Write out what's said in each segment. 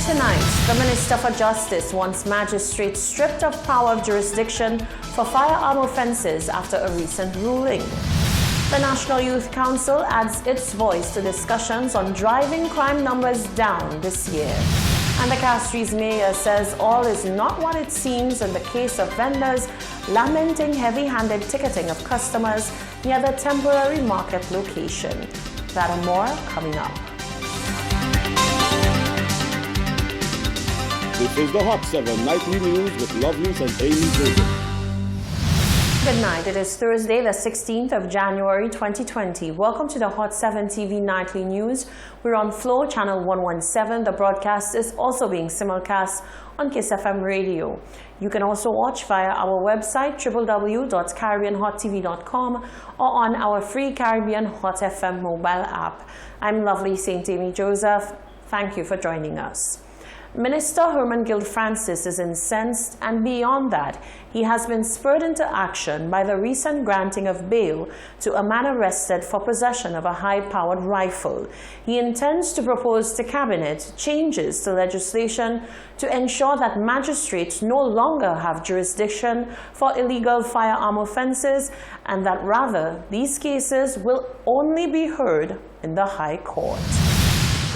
Tonight, the Minister for Justice wants magistrates stripped of power of jurisdiction for firearm offences after a recent ruling. The National Youth Council adds its voice to discussions on driving crime numbers down this year. And the Castries mayor says all is not what it seems in the case of vendors lamenting heavy-handed ticketing of customers near the temporary market location. That and more coming up. This is the Hot 7 Nightly News with Loveless and Amy Joseph. Good night. It is Thursday, the 16th of January 2020. Welcome to the Hot 7 TV Nightly News. We're on Flow Channel 117. The broadcast is also being simulcast on Kiss FM Radio. You can also watch via our website www.caribbeanhottv.com or on our free Caribbean Hot FM mobile app. I'm Lovely St. Amy Joseph. Thank you for joining us. Minister Herman Gil-Francis is incensed, and beyond that, he has been spurred into action by the recent granting of bail to a man arrested for possession of a high-powered rifle. He intends to propose to Cabinet changes to legislation to ensure that magistrates no longer have jurisdiction for illegal firearm offences, and that rather these cases will only be heard in the High Court.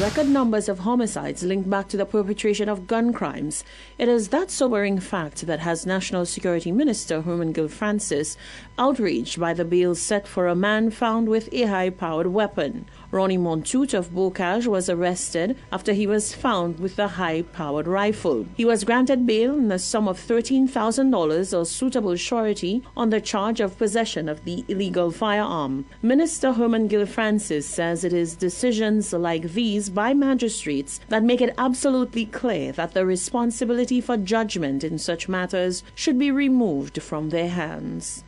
Record numbers of homicides linked back to the perpetration of gun crimes. It is that sobering fact that has National Security Minister Herman Gil-Francis outraged by the bail set for a man found with a high-powered weapon. Ronnie Montoute of Bocage was arrested after he was found with a high-powered rifle. He was granted bail in the sum of $13,000 or suitable surety on the charge of possession of the illegal firearm. Minister Herman Gil-Francis says it is decisions like these by magistrates that make it absolutely clear that the responsibility for judgment in such matters should be removed from their hands.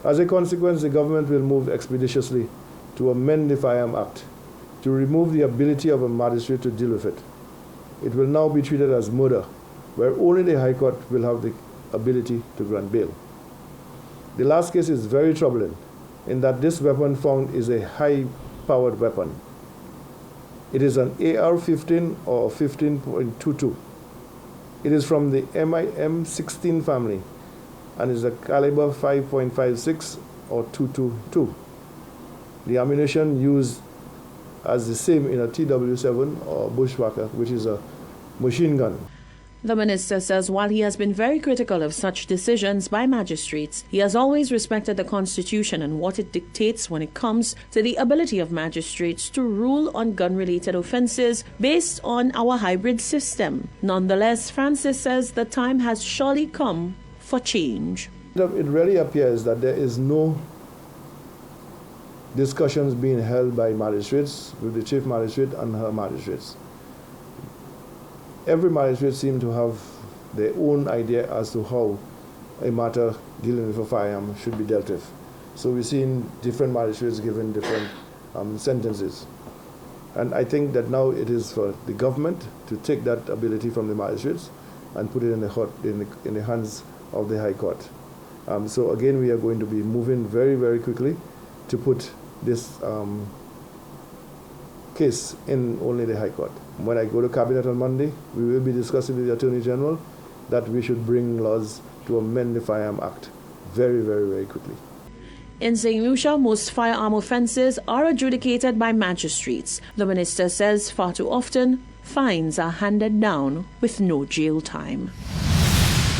As a consequence, the government will move expeditiously to amend the Firearm Act to remove the ability of a magistrate to deal with it. It will now be treated as murder, where only the High Court will have the ability to grant bail. The last case is very troubling in that this weapon found is a high-powered weapon. It is an AR-15 or 15.22. It is from the MIM-16 family and is a caliber 5.56 or 222. The ammunition used as the same in a TW7 or Bushwhacker, which is a machine gun. The minister says while he has been very critical of such decisions by magistrates, he has always respected the Constitution and what it dictates when it comes to the ability of magistrates to rule on gun-related offences based on our hybrid system. Nonetheless, Francis says the time has surely come for change. It really appears that there is no discussions being held by magistrates with the chief magistrate and her magistrates. Every magistrate seems to have their own idea as to how a matter dealing with a firearm should be dealt with. So we're seeing different magistrates giving different sentences. And I think that now it is for the government to take that ability from the magistrates and put it in the hands of the High Court. So again, we are going to be moving very, very quickly to put this case in only the High Court. When I go to Cabinet on Monday, we will be discussing with the Attorney General that we should bring laws to amend the Firearm Act very, very, very quickly. In St. Lucia, most firearm offences are adjudicated by magistrates. The minister says far too often, fines are handed down with no jail time.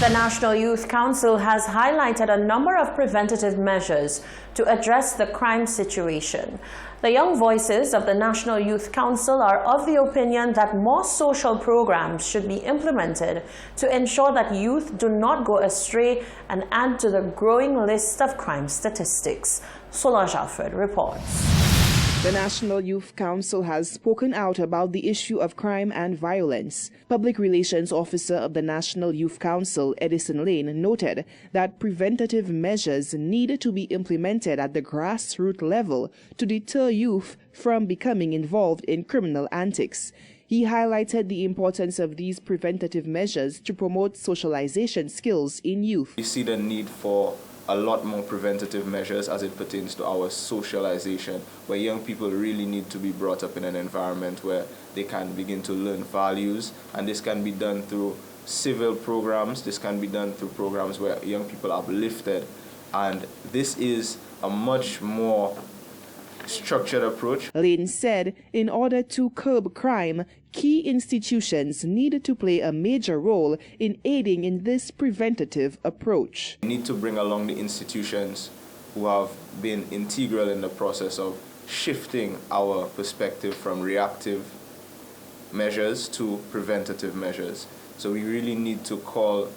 The National Youth Council has highlighted a number of preventative measures to address the crime situation. The young voices of the National Youth Council are of the opinion that more social programs should be implemented to ensure that youth do not go astray and add to the growing list of crime statistics. Solange Alfred reports. The National Youth Council has spoken out about the issue of crime and violence. Public Relations Officer of the National Youth Council, Edison Lane, noted that preventative measures need to be implemented at the grassroots level to deter youth from becoming involved in criminal antics. He highlighted the importance of these preventative measures to promote socialization skills in youth. We see the need for a lot more preventative measures as it pertains to our socialization, where young people really need to be brought up in an environment where they can begin to learn values, and this can be done through civil programs, this can be done through programs where young people are uplifted, and this is a much more structured approach. Lane said in order to curb crime, key institutions needed to play a major role in aiding in this preventative approach. We need to bring along the institutions who have been integral in the process of shifting our perspective from reactive measures to preventative measures. So we really need to call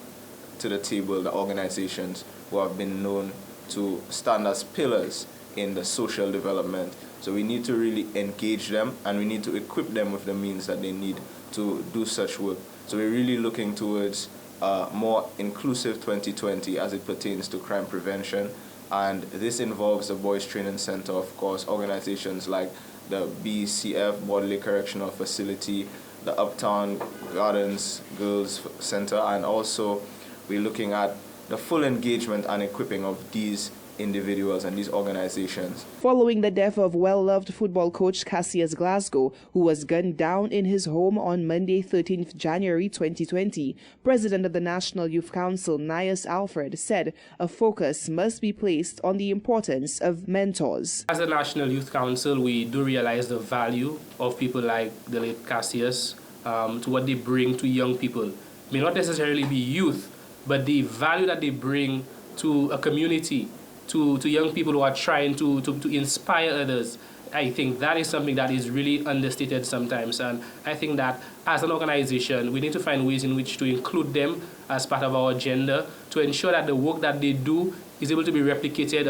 to the table the organizations who have been known to stand as pillars in the social development. So we need to really engage them, and we need to equip them with the means that they need to do such work. So we're really looking towards a more inclusive 2020 as it pertains to crime prevention, and this involves the Boys Training Center, of course, organizations like the BCF, Bodley Correctional Facility, the Uptown Gardens Girls Center, and also we're looking at the full engagement and equipping of these individuals and these organizations. Following the death of well-loved football coach Cassius Glasgow, who was gunned down in his home on Monday, 13th January 2020, President of the National Youth Council, Nias Alfred, said a focus must be placed on the importance of mentors. As the National Youth Council, we do realize the value of people like the late Cassius to what they bring to young people. It may not necessarily be youth, but the value that they bring to a community, to young people who are trying to inspire others. I think that is something that is really understated sometimes, and I think that as an organization we need to find ways in which to include them as part of our agenda to ensure that the work that they do is able to be replicated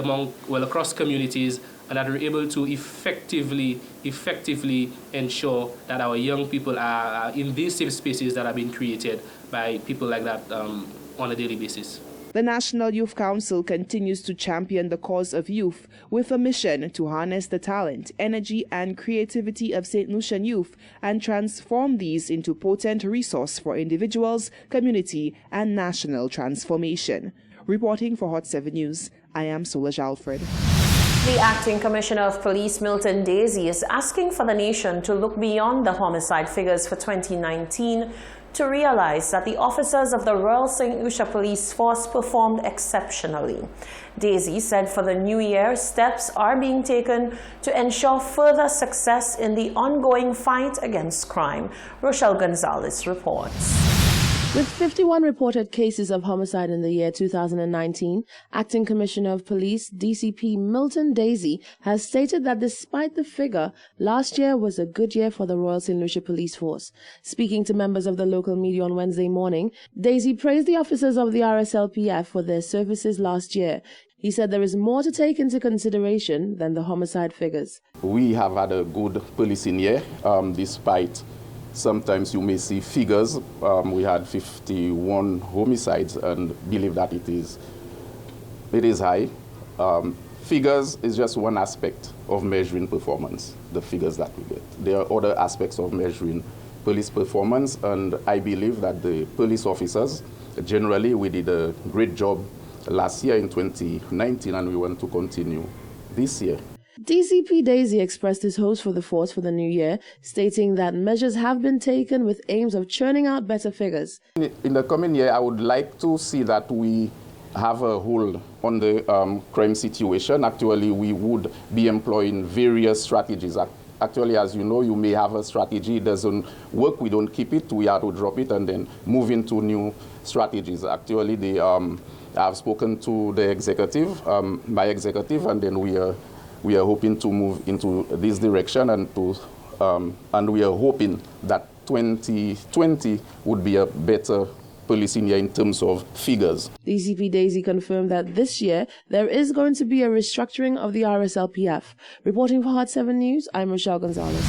across communities, and that we're able to effectively ensure that our young people are in these safe spaces that are being created by people like that on a daily basis. The National Youth Council continues to champion the cause of youth with a mission to harness the talent, energy, and creativity of St. Lucian youth and transform these into potent resource for individuals, community, and national transformation. Reporting for Hot 7 News, I am Solange Alfred. The Acting Commissioner of Police, Milton Daisy, is asking for the nation to look beyond the homicide figures for 2019 to realize that the officers of the Royal St. Lucia Police Force performed exceptionally. Daisy said for the new year, steps are being taken to ensure further success in the ongoing fight against crime. Rochelle Gonzalez reports. With 51 reported cases of homicide in the year 2019, Acting Commissioner of Police, DCP Milton Daisy, has stated that despite the figure, last year was a good year for the Royal St. Lucia Police Force. Speaking to members of the local media on Wednesday morning, Daisy praised the officers of the RSLPF for their services last year. He said there is more to take into consideration than the homicide figures. We have had a good policing year, despite sometimes you may see figures. We had 51 homicides and believe that it is high. Figures is just one aspect of measuring performance, the figures that we get. There are other aspects of measuring police performance, and I believe that the police officers, generally, we did a great job last year in 2019, and we want to continue this year. DCP Daisy expressed his hopes for the force for the new year, stating that measures have been taken with aims of churning out better figures. In the coming year, I would like to see that we have a hold on the crime situation. Actually, we would be employing various strategies. Actually, as you know, you may have a strategy, it doesn't work, we don't keep it, we have to drop it and then move into new strategies. Actually, I've spoken to the executive, my executive, and then we are hoping to move into this direction, and we are hoping that 2020 would be a better policing year in terms of figures. DCP Daisy confirmed that this year there is going to be a restructuring of the RSLPF. Reporting for Hot 7 News, I'm Rochelle Gonzalez.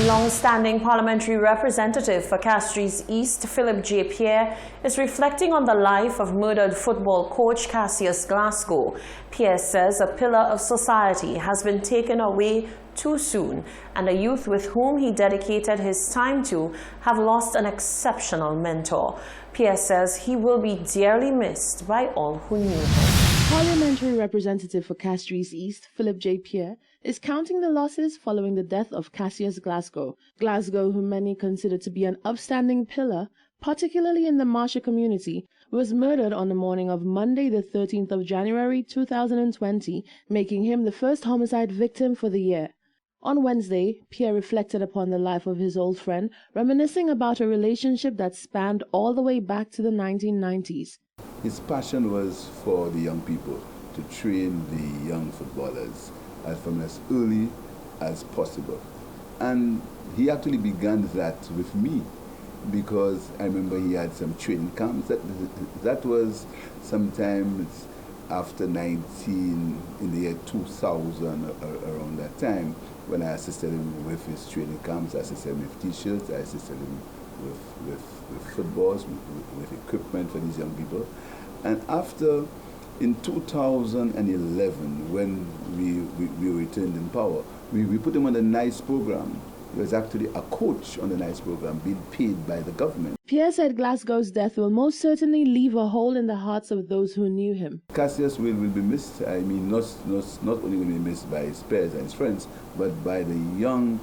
Long-standing parliamentary representative for Castries East, Philip J. Pierre, is reflecting on the life of murdered football coach Cassius Glasgow. Pierre says a pillar of society has been taken away too soon, and the youth with whom he dedicated his time to have lost an exceptional mentor. Pierre says he will be dearly missed by all who knew him. Parliamentary representative for Castries East, Philip J. Pierre, is counting the losses following the death of Cassius Glasgow. Glasgow, whom many consider to be an upstanding pillar, particularly in the Marshall community, was murdered on the morning of Monday, the 13th of January 2020, making him the first homicide victim for the year. On Wednesday, Pierre reflected upon the life of his old friend, reminiscing about a relationship that spanned all the way back to the 1990s. His passion was for the young people, to train the young footballers from as early as possible. And he actually began that with me, because I remember he had some training camps. That was sometimes after in the year 2000, around that time, when I assisted him with his training camps. I assisted him with T-shirts, I assisted him with footballs, with equipment for these young people. And after, in 2011, when we returned in power, we put him on the NICE program. He was actually a coach on the NICE program, being paid by the government. Pierre said Glasgow's death will most certainly leave a hole in the hearts of those who knew him. Cassius will be missed. I mean, not only will be missed by his peers and his friends, but by the young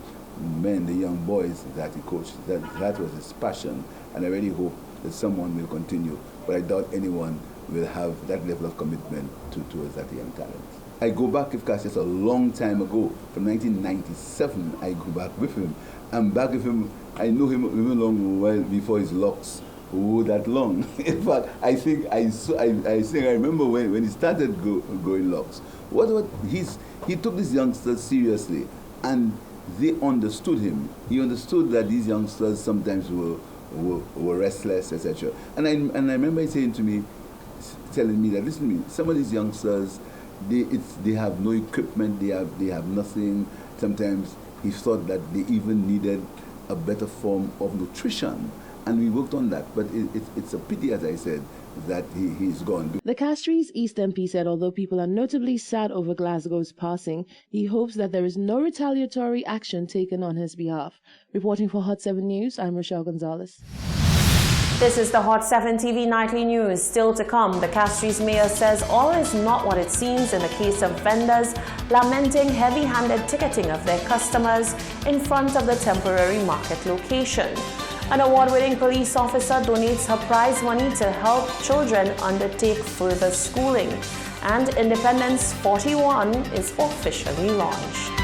men, the young boys that he coached. That was his passion, and I really hope that someone will continue. But I doubt anyone will have that level of commitment towards that young talent. I go back with Cassius a long time ago. From 1997, I go back with him. I'm back with him. I know him even long well before his locks were that long. In fact, I think I remember when he started growing locks. He took these youngsters seriously, and they understood him. He understood that these youngsters sometimes were restless, etc. And I remember saying to me, telling me that, listen to me, some of these youngsters, they have no equipment, they have nothing. Sometimes he thought that they even needed a better form of nutrition, and we worked on that. But it's a pity, as I said, that he's gone. The Castries East MP said although people are notably sad over Glasgow's passing, he hopes that there is no retaliatory action taken on his behalf. Reporting for Hot 7 News, I'm Rochelle Gonzalez. This is the Hot 7 TV Nightly News. Still to come, the Castries mayor says all is not what it seems in the case of vendors lamenting heavy-handed ticketing of their customers in front of the temporary market location. An award-winning police officer donates her prize money to help children undertake further schooling. And Independence 41 is officially launched.